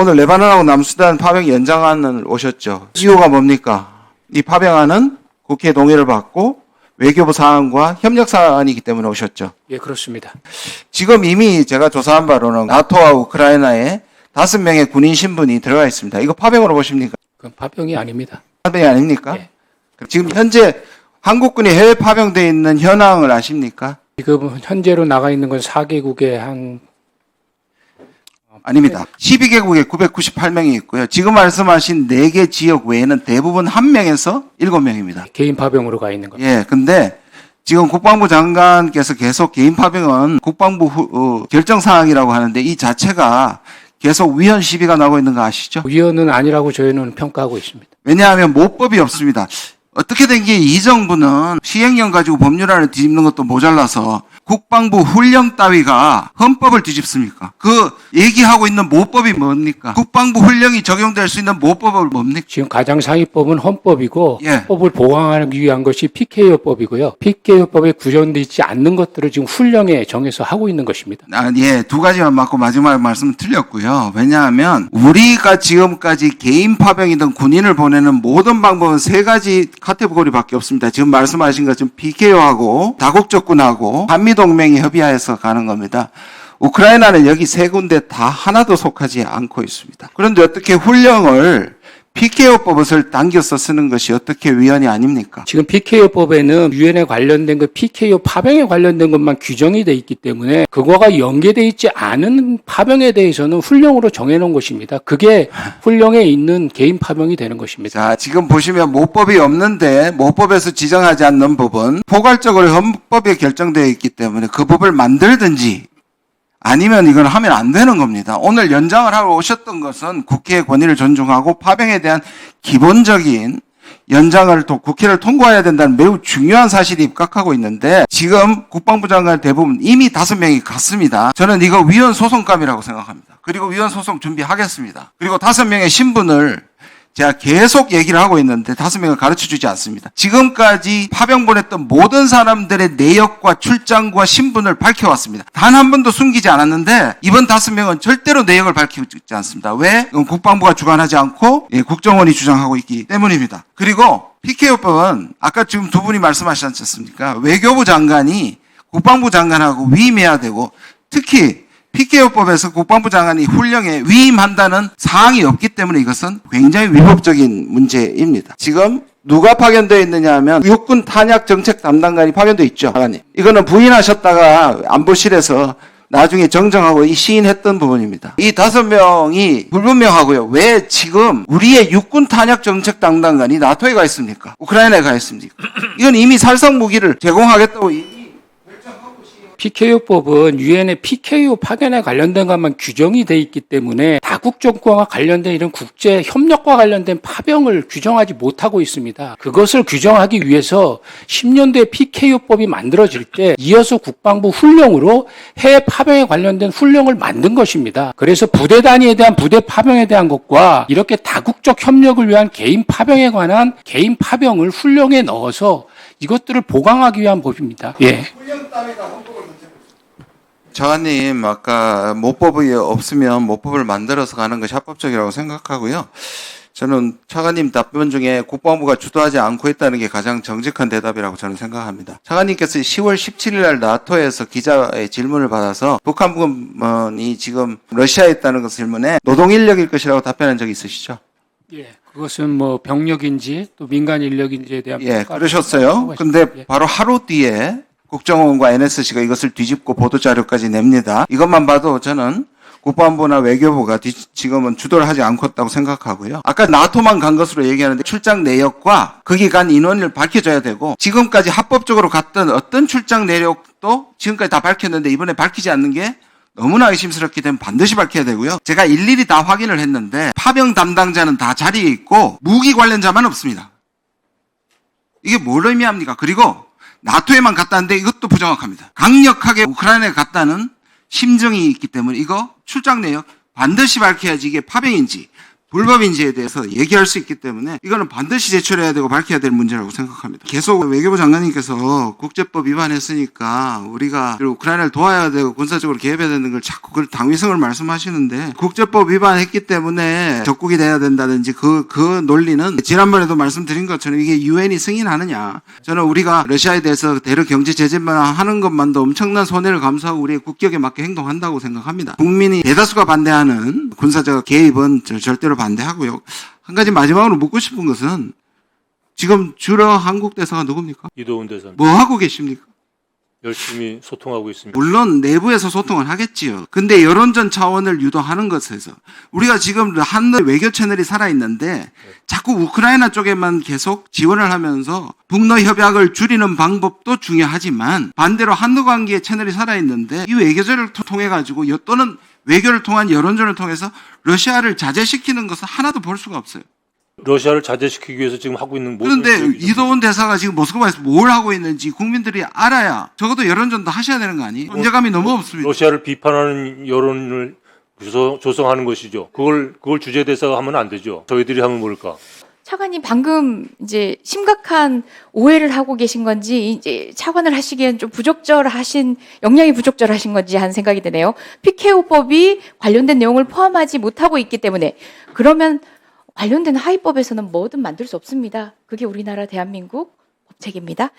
오늘 레바논하고 남수단 파병 연장안을 오셨죠. 이유가 뭡니까? 이 파병안은 국회 동의를 받고 외교부 사안과 협력 사안이기 때문에 오셨죠. 예, 그렇습니다. 지금 이미 제가 조사한 바로는 나토와 우크라이나에 5명의 군인 신분이 들어가 있습니다. 이거 파병으로 보십니까? 그건 파병이 아닙니다. 파병이 아닙니까? 예. 지금 현재 한국군이 해외 파병되어 있는 현황을 아십니까? 지금 현재로 나가 있는 건 4개국의 한 아닙니다. 12개국에 998명이 있고요. 지금 말씀하신 4개 지역 외에는 대부분 1명에서 7명입니다. 개인 파병으로 가 있는 겁니다. 예, 근데 지금 국방부 장관께서 계속 개인 파병은 국방부 결정 사항이라고 하는데 이 자체가 계속 위헌 시비가 나오고 있는 거 아시죠? 위헌은 아니라고 저희는 평가하고 있습니다. 왜냐하면 모법이 없습니다. 어떻게 된 게 이 정부는 시행령 가지고 법률안을 뒤집는 것도 모자라서 국방부 훈령 따위가 헌법을 뒤집습니까? 그 얘기하고 있는 모법이 뭡니까? 국방부 훈령이 적용될 수 있는 모법은 뭡니까? 지금 가장상위법은 헌법이고 예. 헌법을 보강하기 위한 것이 PKO법이고요. PKO법에 구현되어 있지 않는 것들을 지금 훈령에 정해서 하고 있는 것입니다. 예, 2가지만 맞고 마지막 말씀은 틀렸고요. 왜냐하면 우리가 지금까지 개인 파병이든 군인을 보내는 모든 방법은 3가지 카테고리밖에 없습니다. 지금 말씀하신 것처럼 PKO하고 다국적군하고 한미동맹이 협의하여서 가는 겁니다. 우크라이나는 여기 3군데 다 하나도 속하지 않고 있습니다. 그런데 어떻게 훈령을 PKO법을 당겨서 쓰는 것이 어떻게 위헌이 아닙니까? 지금 PKO법에는 유엔에 관련된 그 PKO 파병에 관련된 것만 규정이 돼 있기 때문에 그거가 연계돼 있지 않은 파병에 대해서는 훈령으로 정해놓은 것입니다. 그게 훈령에 있는 개인 파병이 되는 것입니다. 자, 지금 보시면 모법이 없는데 모법에서 지정하지 않는 법은 포괄적으로 헌법에 결정되어 있기 때문에 그 법을 만들든지 아니면 이건 하면 안 되는 겁니다. 오늘 연장을 하러 오셨던 것은 국회의 권위를 존중하고 파병에 대한 기본적인 연장을 또 국회를 통과해야 된다는 매우 중요한 사실이 입각하고 있는데 지금 국방부 장관 대부분 이미 5명이 갔습니다. 저는 이거 위헌 소송감이라고 생각합니다. 그리고 위헌 소송 준비하겠습니다. 그리고 5명의 신분을 제가 계속 얘기를 하고 있는데 5명을 가르쳐주지 않습니다. 지금까지 파병 보냈던 모든 사람들의 내역과 출장과 신분을 밝혀왔습니다. 단 한 번도 숨기지 않았는데 이번 5명은 절대로 내역을 밝히지 않습니다. 왜? 국방부가 주관하지 않고 국정원이 주장하고 있기 때문입니다. 그리고 PKO법은 아까 지금 2분이 말씀하셨지 않습니까? 외교부 장관이 국방부 장관하고 위임해야 되고 특히 PKO법에서 국방부 장관이 훈령에 위임한다는 사항이 없기 때문에 이것은 굉장히 위법적인 문제입니다. 지금 누가 파견되어 있느냐 하면 육군 탄약 정책 담당관이 파견되어 있죠. 장관님. 이거는 부인하셨다가 안보실에서 나중에 정정하고 시인했던 부분입니다. 이 5명이 불분명하고요. 왜 지금 우리의 육군 탄약 정책 담당관이 나토에 가 있습니까? 우크라이나에 가 있습니까? 이건 이미 살상 무기를 제공하겠다고 PKO법은 유엔의 PKO 파견에 관련된 것만 규정이 돼 있기 때문에 다국적군과 관련된 이런 국제 협력과 관련된 파병을 규정하지 못하고 있습니다. 그것을 규정하기 위해서 10년도에 PKO법이 만들어질 때 이어서 국방부 훈령으로 해외 파병에 관련된 훈령을 만든 것입니다. 그래서 부대 단위에 대한 부대 파병에 대한 것과 이렇게 다국적 협력을 위한 개인 파병에 관한 개인 파병을 훈령에 넣어서 이것들을 보강하기 위한 법입니다. 예. 장관님 아까 모법이 없으면 모법을 만들어서 가는 것이 합법적이라고 생각하고요. 저는 차관님 답변 중에 국방부가 주도하지 않고 있다는 게 가장 정직한 대답이라고 저는 생각합니다. 차관님께서 10월 17일 날 나토에서 기자의 질문을 받아서 북한군이 지금 러시아에 있다는 것 질문에 노동인력일 것이라고 답변한 적이 있으시죠? 예. 그것은 뭐 병력인지 또 민간 인력인지에 대한 그러셨어요. 근데 바로 하루 뒤에 국정원과 NSC가 이것을 뒤집고 보도자료까지 냅니다. 이것만 봐도 저는 국방부나 외교부가 지금은 주도를 하지 않고 있다고 생각하고요. 아까 나토만 간 것으로 얘기하는데 출장 내역과 거기 간 인원을 밝혀줘야 되고 지금까지 합법적으로 갔던 어떤 출장 내역도 지금까지 다 밝혔는데 이번에 밝히지 않는 게 너무나 의심스럽기 때문에 반드시 밝혀야 되고요. 제가 일일이 다 확인을 했는데 파병 담당자는 다 자리에 있고 무기 관련자만 없습니다. 이게 뭘 의미합니까? 그리고 나토에만 갔다는데 이것도 부정확합니다. 강력하게 우크라이나에 갔다는 심정이 있기 때문에 이거 출장 내역 반드시 밝혀야지 이게 파병인지 불법인지에 대해서 얘기할 수 있기 때문에 이거는 반드시 제출해야 되고 밝혀야 될 문제라고 생각합니다. 계속 외교부 장관님께서 국제법 위반했으니까 우리가 우크라이나를 도와야 되고 군사적으로 개입해야 되는 걸 자꾸 그 당위성을 말씀하시는데 국제법 위반했기 때문에 적국이 돼야 된다든지 그 논리는 지난번에도 말씀드린 것처럼 이게 유엔이 승인하느냐. 저는 우리가 러시아에 대해서 대러 경제 제재만 하는 것만도 엄청난 손해를 감수하고 우리의 국격에 맞게 행동한다고 생각합니다. 국민이 대다수가 반대하는 군사적 개입은 절대로 반대하고요. 한 가지 마지막으로 묻고 싶은 것은 지금 주로 한국 대사가 누굽니까? 이도훈 대사님 뭐 하고 계십니까? 열심히 소통하고 있습니다. 물론 내부에서 소통을 하겠지요. 근데 여론전 차원을 유도하는 것에서 우리가 지금 한국 외교 채널이 살아있는데 자꾸 우크라이나 쪽에만 계속 지원을 하면서 북러 협약을 줄이는 방법도 중요하지만 반대로 한국 관계의 채널이 살아있는데 이 외교전을 통해 가지고 또는 외교를 통한 여론전을 통해서 러시아를 자제시키는 것은 하나도 볼 수가 없어요. 러시아를 자제시키기 위해서 지금 하고 있는 모든 그런데 노력이죠. 이도훈 대사가 지금 모스크바에서 뭘 하고 있는지 국민들이 알아야 적어도 여론전도 하셔야 되는 거 아니에요? 존재감이 너무 없습니다. 러시아를 비판하는 여론을 조성하는 것이죠. 그걸 주재 대사가 하면 안 되죠. 저희들이 하면 뭘까? 차관님 방금 이제 심각한 오해를 하고 계신 건지 이제 차관을 하시기엔 좀 역량이 부적절하신 건지 하는 생각이 드네요. PKO법이 관련된 내용을 포함하지 못하고 있기 때문에 그러면 관련된 하위법에서는 뭐든 만들 수 없습니다. 그게 우리나라 대한민국 법책입니다.